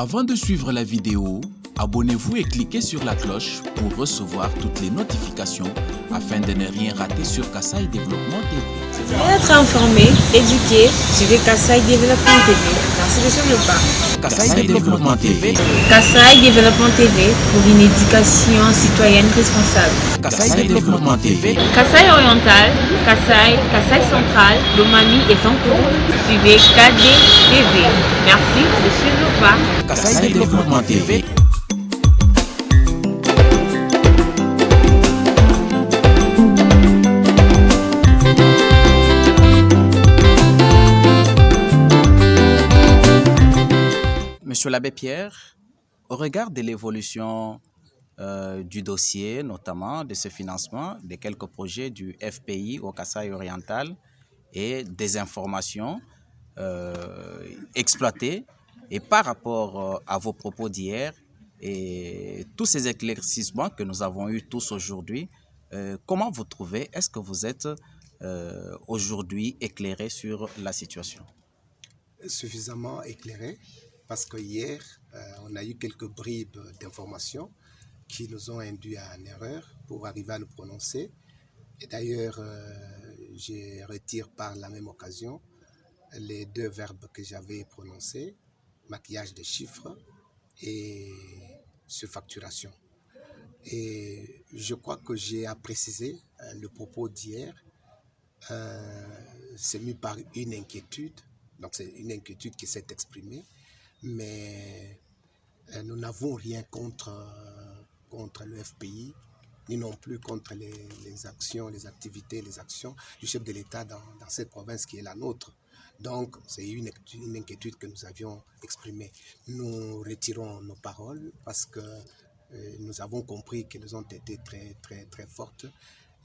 Avant de suivre la vidéo, abonnez-vous et cliquez sur la cloche pour recevoir toutes les notifications afin de ne rien rater sur Kassaï Développement TV. Pour être informé, éduqué, suivez Kassaï Développement TV. Merci de suivre le pas. Kassaï Développement TV. Kassaï Développement TV pour une éducation citoyenne responsable. Kassaï Développement TV. Kassaï Oriental, Kassaï Central, Lomami et Sankourou. Suivez KD TV. Merci de suivre le pas. Kassaï Développement TV. Monsieur l'abbé Pierre, au regard de l'évolution du dossier, notamment de ce financement, de quelques projets du FPI au Kassaï oriental et des informations exploitées, et par rapport à vos propos d'hier et tous ces éclaircissements que nous avons eus tous aujourd'hui, comment vous trouvez, est-ce que vous êtes aujourd'hui éclairé sur la situation? Suffisamment éclairé, parce que hier, on a eu quelques bribes d'informations qui nous ont induits en erreur pour arriver à nous prononcer. Et d'ailleurs, je retire par la même occasion les deux verbes que j'avais prononcés, maquillage de chiffres et surfacturation. Et je crois que j'ai à préciser le propos d'hier, c'est mis par une inquiétude. Donc c'est une inquiétude qui s'est exprimée, mais nous n'avons rien contre le FPI, ni non plus contre les actions, les activités, les actions du chef de l'État dans cette province qui est la nôtre. Donc c'est une inquiétude que nous avions exprimée. Nous retirons nos paroles parce que nous avons compris qu'elles ont été très, très, très fortes.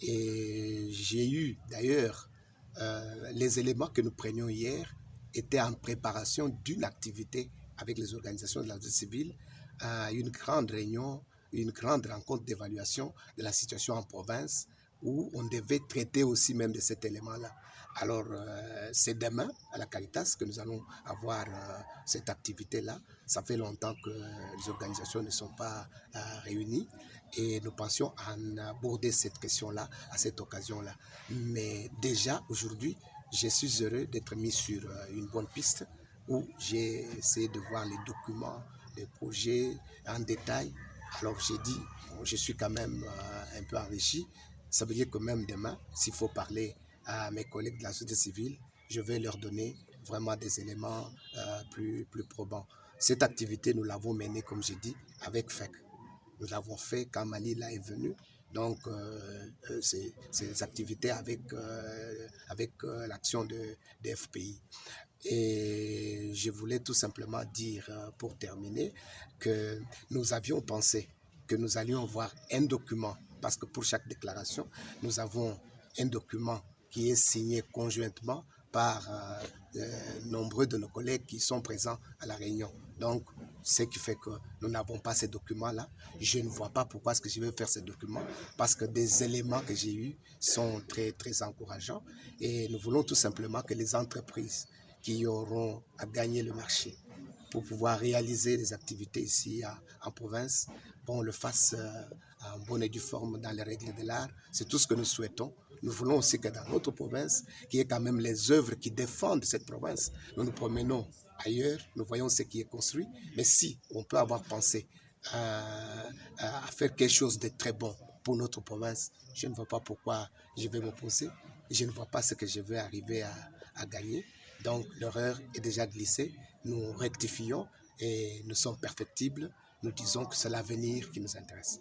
Et j'ai eu d'ailleurs les éléments que nous prenions hier était en préparation d'une activité avec les organisations de la société civile, une grande réunion, une grande rencontre d'évaluation de la situation en province où on devait traiter aussi même de cet élément-là. Alors, c'est demain à la Caritas que nous allons avoir cette activité-là. Ça fait longtemps que les organisations ne sont pas réunies et nous pensions en aborder cette question-là à cette occasion-là. Mais déjà, aujourd'hui, je suis heureux d'être mis sur une bonne piste où j'ai essayé de voir les documents, les projets en détail. Alors j'ai dit, bon, je suis quand même un peu enrichi. Ça veut dire que même demain, s'il faut parler à mes collègues de la société civile, je vais leur donner vraiment des éléments plus probants. Cette activité, nous l'avons menée, comme j'ai dit, avec FEC. Nous l'avons fait quand Manila est venu. Donc, ces activités avec l'action de FPI. Et je voulais tout simplement dire, pour terminer, que nous avions pensé que nous allions voir un document, parce que pour chaque déclaration, nous avons un document qui est signé conjointement par nombreux de nos collègues qui sont présents à la réunion. Donc, ce qui fait que nous n'avons pas ces documents-là. Je ne vois pas pourquoi est-ce que je vais faire ces documents, parce que des éléments que j'ai eus sont très, très encourageants. Et nous voulons tout simplement que les entreprises qui auront à gagner le marché pour pouvoir réaliser des activités ici en province, bon, le fassent en bonne et due forme dans les règles de l'art. C'est tout ce que nous souhaitons. Nous voulons aussi que dans notre province, qu'il y ait quand même les œuvres qui défendent cette province. Nous nous promenons ailleurs, nous voyons ce qui est construit, mais si on peut avoir pensé à faire quelque chose de très bon pour notre province, je ne vois pas pourquoi je vais m'opposer. Je ne vois pas ce que je vais arriver à gagner. Donc l'erreur est déjà glissée, nous rectifions et nous sommes perfectibles. Nous disons que c'est l'avenir qui nous intéresse.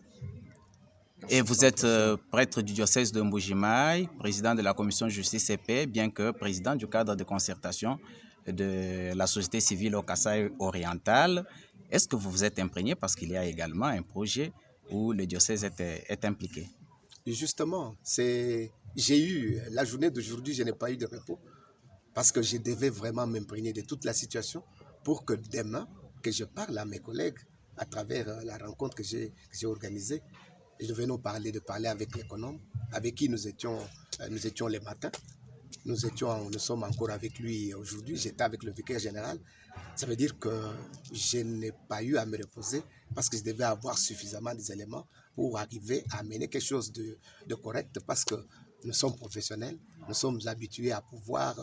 Et vous êtes prêtre du diocèse de Mbuji-Mayi, président de la commission justice et paix, bien que président du cadre de concertation de la société civile au Kassaï oriental. Est-ce que vous vous êtes imprégné parce qu'il y a également un projet où le diocèse est impliqué? Et justement, j'ai eu, la journée d'aujourd'hui, je n'ai pas eu de repos parce que je devais vraiment m'imprégner de toute la situation pour que demain, que je parle à mes collègues à travers la rencontre que j'ai organisée. Je devais nous parler avec l'économe, avec qui nous étions les matins, nous sommes encore avec lui aujourd'hui. J'étais avec le vicaire général. Ça veut dire que je n'ai pas eu à me reposer parce que je devais avoir suffisamment d'éléments pour arriver à mener quelque chose de correct parce que nous sommes professionnels, nous sommes habitués à pouvoir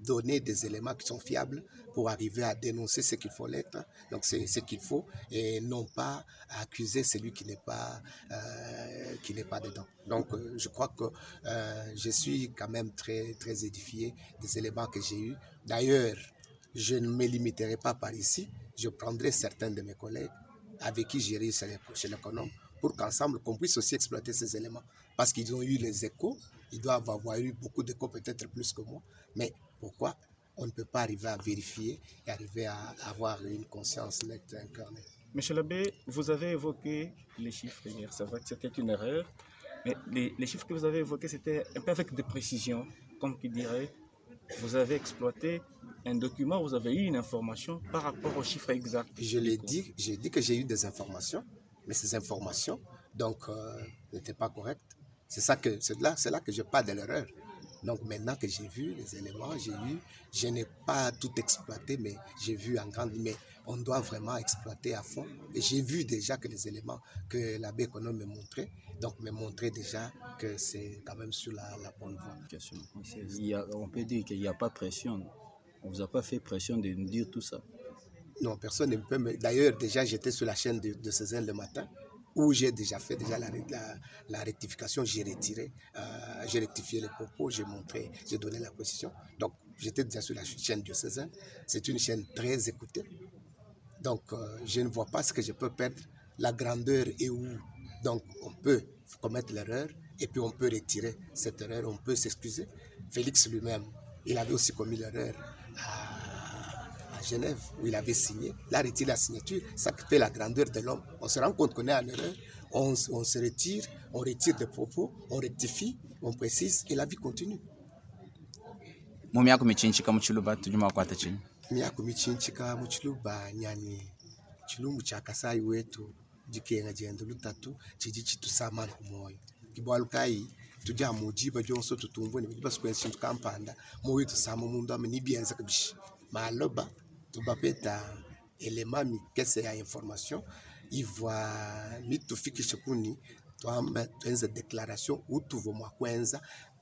donner des éléments qui sont fiables pour arriver à dénoncer ce qu'il faut l'être. Donc c'est ce qu'il faut et non pas accuser celui qui n'est pas dedans. Donc je crois que je suis quand même très, très édifié des éléments que j'ai eus. D'ailleurs, je ne me limiterai pas par ici, je prendrai certains de mes collègues avec qui j'irai chez l'économe pour qu'ensemble, qu'on puisse aussi exploiter ces éléments. Parce qu'ils ont eu les échos, ils doivent avoir eu beaucoup d'échos, peut-être plus que moi. Mais pourquoi on ne peut pas arriver à vérifier et arriver à avoir une conscience nette incarnée? Monsieur l'abbé, vous avez évoqué les chiffres hier, c'est vrai que c'était une erreur, mais les chiffres que vous avez évoqués, c'était un peu avec des précisions, comme qui dirait, vous avez exploité un document, vous avez eu une information par rapport aux chiffres exacts. Je l'ai dit, j'ai dit que j'ai eu des informations, mais ces informations, donc, n'étaient pas correctes. C'est là que je parle de l'erreur. Donc maintenant que j'ai vu les éléments, je n'ai pas tout exploité, mais j'ai vu en grande, mais on doit vraiment exploiter à fond. Et j'ai vu déjà que les éléments que l'abbé économe me montrait, donc me montrait déjà que c'est quand même sur la bonne voie. On peut dire qu'il n'y a pas pression. On ne vous a pas fait pression de nous dire tout ça. Non, personne ne peut me... D'ailleurs, déjà, j'étais sur la chaîne de Cézanne le matin, où j'ai déjà fait la rectification, j'ai retiré, j'ai rectifié les propos, j'ai montré, j'ai donné la position. Donc, j'étais déjà sur la chaîne diocésaine. C'est une chaîne très écoutée. Donc, je ne vois pas ce que je peux perdre. La grandeur est où? Donc, on peut commettre l'erreur et puis on peut retirer cette erreur, on peut s'excuser. Félix lui-même, il avait aussi commis l'erreur à Genève, où il avait signé. Là, retiré la signature, ça fait la grandeur de l'homme. On se rend compte qu'on est en erreur, on se retire, on retire des propos, on rectifie, on précise et la vie continue. Myaka michinchika muchiluba tujuma kwata chini. Myaka michinchika muchiluba nyani chilumbu cha Kasai wetu jikenga jendo lutatu chiji chitusama kumoyo. Kibwalukai tuja mujiba jonso tutumbo ni biba squensi tukampanda moyo tusama mundu ameni bienza kabishi. Maloba tubapeta elema mikese ya information ivwa mitufikisha kuni tuamba tuenza declaration utuvo mwa kwenza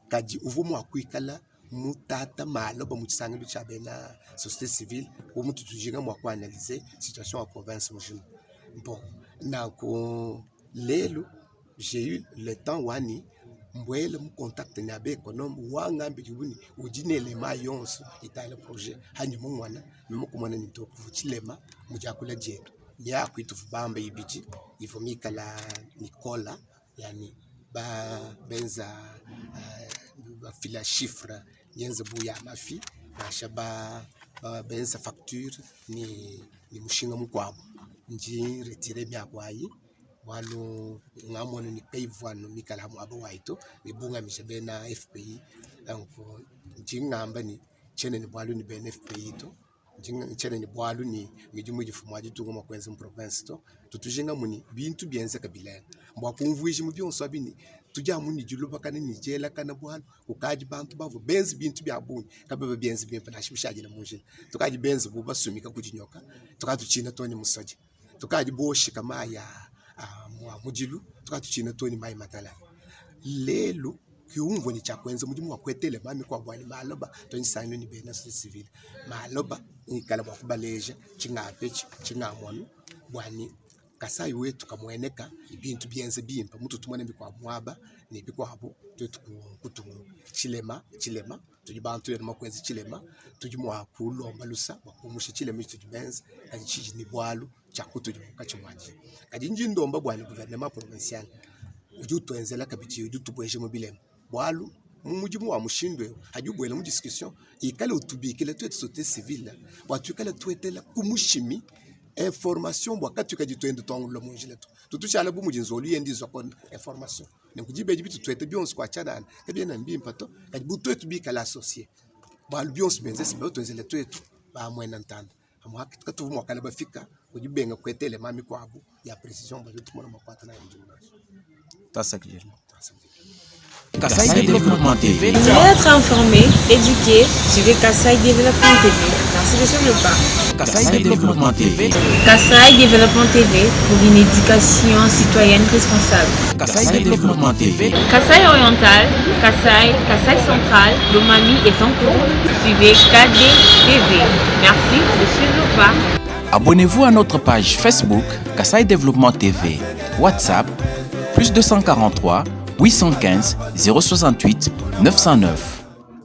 kaji uvo mwa kuikala mutata maloba muchisangelo cha bena société civile ou mutu tujinga mwa kwa analyser situation en province mujima. Bon, nako lelo j'ai eu le temps wani mbwele mu contact na be économe wangambe jibuni ujine elema yonso itale projet hanyuma mwana mukumwana nito kuchilema mujakula jetu ya kwitu bamba ibiji ivomika la Nicola yani ba benza fila chiffre nyenze buya mafi bashaba benza facture ni mushinga mukwabo nji retire byakwayi walo ngamone ni payvano mikala mwabo waito ni bunga mishebe na FPI donc njingamba ni chene ni bwalu ni ben FPI to chene ni bwalu ni mijumu jifumaji tungo makwenza mu province to tutujinga muni bintu byenze kabila mbwa kumvuiji mu byonso abini tuja muni juluba kana ni jela kana bwalu ukaji bantu bavu benzi bintu byabuni kabebe byenzi bimpa na shimishaje na munjina tukaji benzi buba sumika kujinyoka tukatuchina toni musaje tukaji boshi kama ya mujilu tukatuchina toni mai matala lelo kiungo ni chakwenza mujimu wakwetele mami kwa bwani maloba toni sanyo ni bena civil maloba ni kala bakubaleja chingapechi chingamwanu bwani Kasai wetu kamweneka ibintu byenze bimpa mutu tumone bikwa mwaba ni bikwa habo tutu chilema tujibantu yema kwenzi chilema tujimwa kulomba lusa bakumushi chilema tujibenza ajichiji ni bwalu chakutu jimuka chimwaji kajinji ndomba bwani gouvernement provincial ujutwenzela kabichi ujutubweje mobilema bwalu mujimu wa mushindwe hajubwela mu discussion ikale utubikile twetu société civile watu ikale twetela kumushimi information wakati ukajitwende tongo lo munjileto tutuchala bu mujinzo liyendi zoko information nikujibe jibitu twete byonse kwa chana kabyena mbimpato kajibu twetu bika la associé ba byonse benze sibe twenzele twetu ba mwena ntanda amwaka tukatuvu mwakala bafika kujibenga kwetele mami kwabu ya precision ba tutumona makwata na njuma Tasakjiri. Kasaï Développement TV. Vous voulez être informé, éduqué, suivez Kasaï Développement TV. Merci de suivre le pas. Kasaï Développement TV. Kasaï Développement TV pour une éducation citoyenne responsable. Kasaï Développement TV. Kasaï Oriental, Kasaï Central, Lomami et Sanko. Suivez KD TV. Merci de suivre le pas. Abonnez-vous à notre page Facebook Kasaï Développement TV. WhatsApp +243 815 068 909.